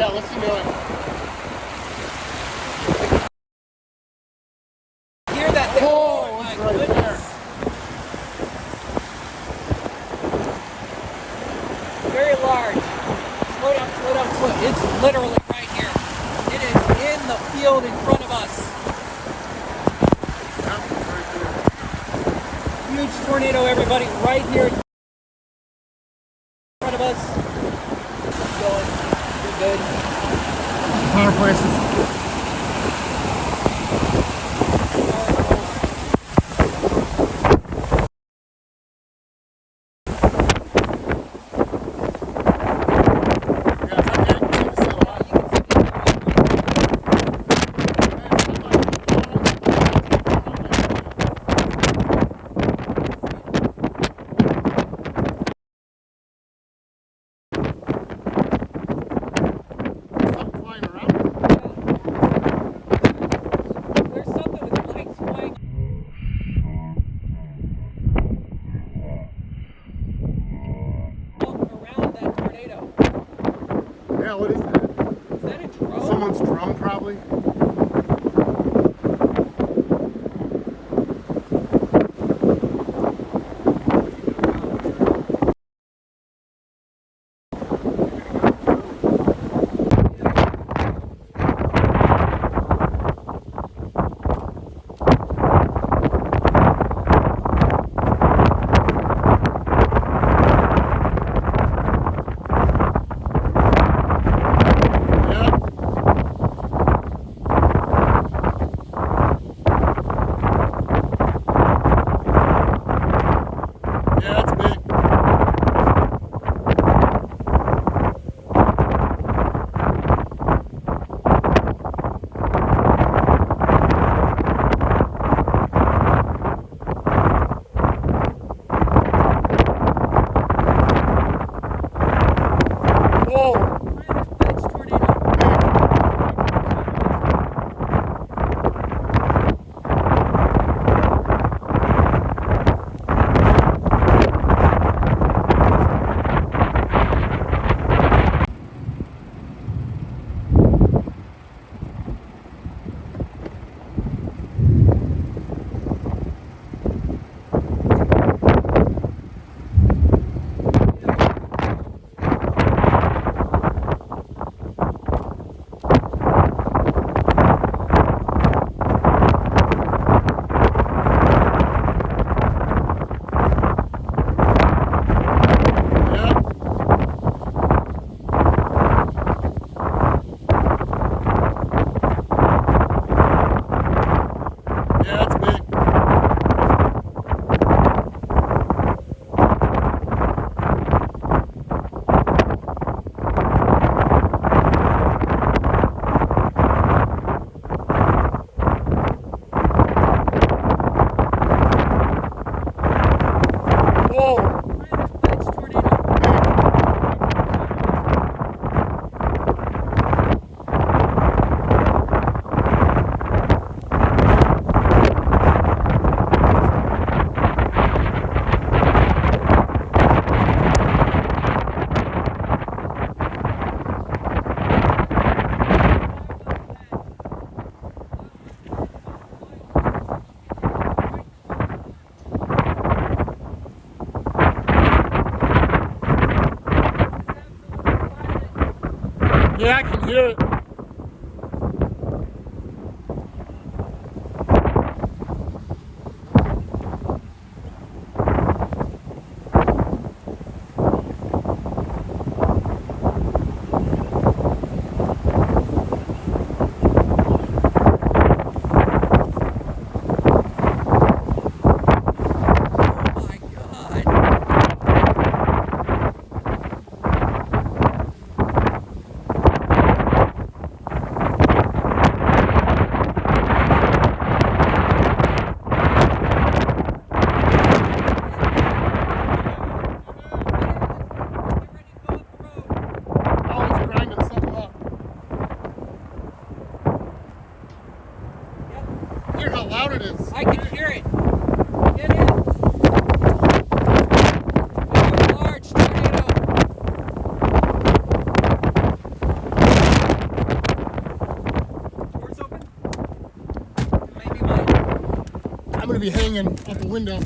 Yeah, what's he doing? Hear that thing? Oh, my it's right goodness. Very large. Slow down, slow down, slow. It's literally right here. It is in the field in front of us. Yeah, right there. Huge tornado, everybody, right here in front of us. Keep going. You're good. Power prices. There's something with lights flying around that tornado. Yeah, what is that? Is that a drone? Someone's drum, probably. Yeah, it's big. Whoa! That's tornado. Yeah, it's big. Whoa! That's tornado. Yeah, I can hear it. Oh my God. Oh, it's grinding something up. Hear how loud it is. I can hear it. Get in. Oh, large tornado. be hanging out the window.